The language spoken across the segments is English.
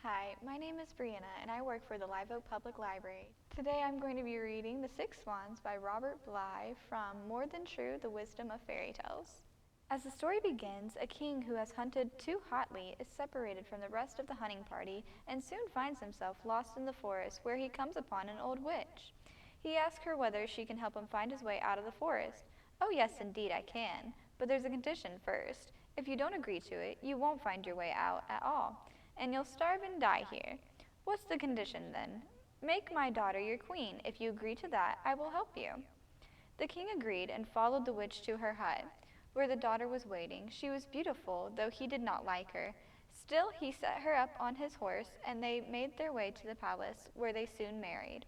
Hi, my name is Brianna and I work for the Live Oak Public Library. Today I'm going to be reading The Six Swans by Robert Bly from More Than True, The Wisdom of Fairy Tales. As the story begins, a king who has hunted too hotly is separated from the rest of the hunting party and soon finds himself lost in the forest where he comes upon an old witch. He asks her whether she can help him find his way out of the forest. "Oh yes, indeed I can, but there's a condition first. If you don't agree to it, you won't find your way out at all, and you'll starve and die here." "What's the condition, then?" "Make my daughter your queen. If you agree to that, I will help you." The king agreed and followed the witch to her hut, where the daughter was waiting. She was beautiful, though he did not like her. Still, he set her up on his horse, and they made their way to the palace, where they soon married.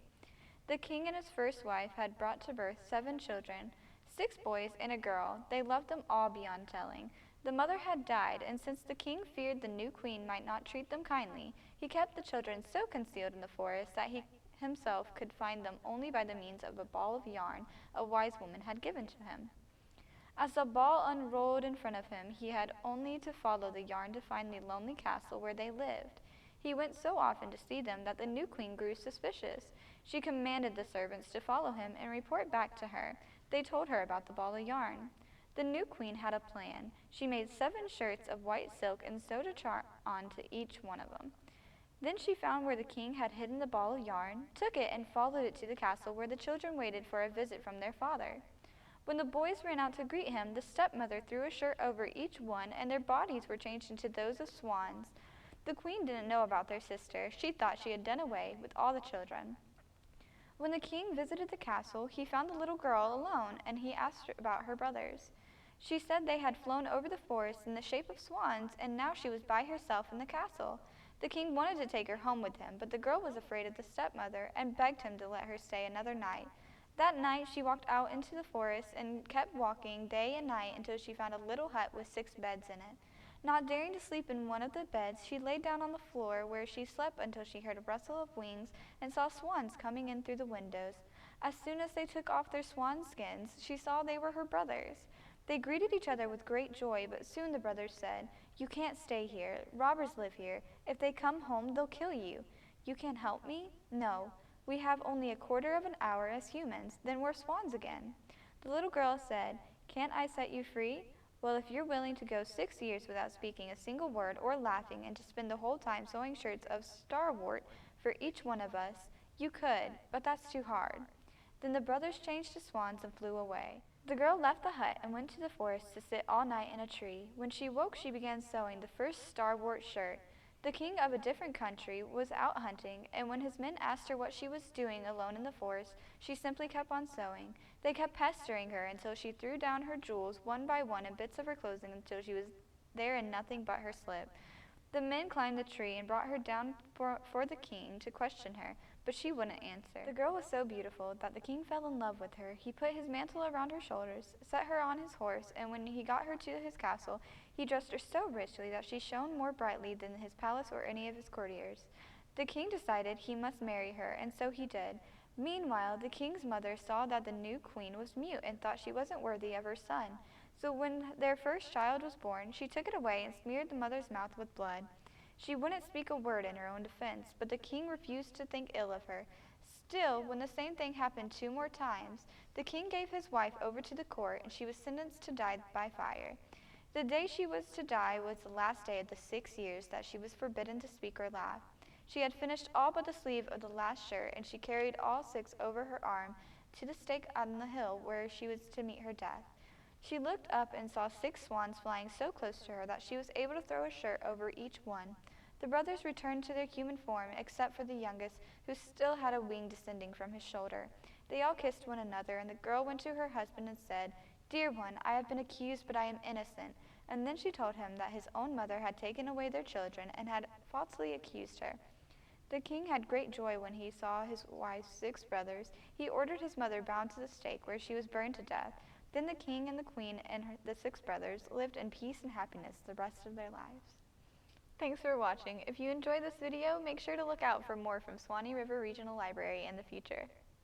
The king and his first wife had brought to birth 7 children, 6 boys and a girl. They loved them all beyond telling. The mother had died, and since the king feared the new queen might not treat them kindly, he kept the children so concealed in the forest that he himself could find them only by the means of a ball of yarn a wise woman had given to him. As the ball unrolled in front of him, he had only to follow the yarn to find the lonely castle where they lived. He went so often to see them that the new queen grew suspicious. She commanded the servants to follow him and report back to her. They told her about the ball of yarn. The new queen had a plan. She made 7 shirts of white silk and sewed a charm on to each one of them. Then she found where the king had hidden the ball of yarn, took it, and followed it to the castle where the children waited for a visit from their father. When the boys ran out to greet him, the stepmother threw a shirt over each one, and their bodies were changed into those of swans. The queen didn't know about their sister. She thought she had done away with all the children. When the king visited the castle, he found the little girl alone, and he asked her about her brothers. She said they had flown over the forest in the shape of swans, and now she was by herself in the castle. The king wanted to take her home with him, but the girl was afraid of the stepmother and begged him to let her stay another night. That night she walked out into the forest and kept walking day and night until she found a little hut with 6 beds in it. Not daring to sleep in one of the beds, she lay down on the floor where she slept until she heard a rustle of wings and saw swans coming in through the windows. As soon as they took off their swan skins, she saw they were her brothers. They greeted each other with great joy, but soon the brothers said, "You can't stay here. Robbers live here. If they come home, they'll kill you. You can't help me?" "No. We have only a quarter of an hour as humans, then we're swans again." The little girl said, "Can't I set you free?" "Well, if you're willing to go 6 years without speaking a single word or laughing, and to spend the whole time sewing shirts of starwort for each one of us, you could, but that's too hard." Then the brothers changed to swans and flew away. The girl left the hut and went to the forest to sit all night in a tree. When she woke, she began sewing the first starwort shirt. The king of a different country was out hunting, and when his men asked her what she was doing alone in the forest, she simply kept on sewing. They kept pestering her until she threw down her jewels one by one and bits of her clothing until she was there in nothing but her slip. The men climbed the tree and brought her down for the king to question her, but she wouldn't answer. The girl was so beautiful that the king fell in love with her. He put his mantle around her shoulders, set her on his horse, and when he got her to his castle, he dressed her so richly that she shone more brightly than his palace or any of his courtiers. The king decided he must marry her, and so he did. Meanwhile, the king's mother saw that the new queen was mute and thought she wasn't worthy of her son. So when their first child was born, she took it away and smeared the mother's mouth with blood. She wouldn't speak a word in her own defense, but the king refused to think ill of her. Still, when the same thing happened 2 more times, the king gave his wife over to the court, and she was sentenced to die by fire. The day she was to die was the last day of the 6 years that she was forbidden to speak or laugh. She had finished all but the sleeve of the last shirt, and she carried all 6 over her arm to the stake on the hill where she was to meet her death. She looked up and saw 6 swans flying so close to her that she was able to throw a shirt over each one. The brothers returned to their human form, except for the youngest, who still had a wing descending from his shoulder. They all kissed one another, and the girl went to her husband and said, "Dear one, I have been accused, but I am innocent." And then she told him that his own mother had taken away their children and had falsely accused her. The king had great joy when he saw his wife's 6 brothers. He ordered his mother bound to the stake, where she was burned to death. Then the king and the queen and the 6 brothers lived in peace and happiness the rest of their lives. Thanks for watching. If you enjoyed this video, make sure to look out for more from Swanee River Regional Library in the future.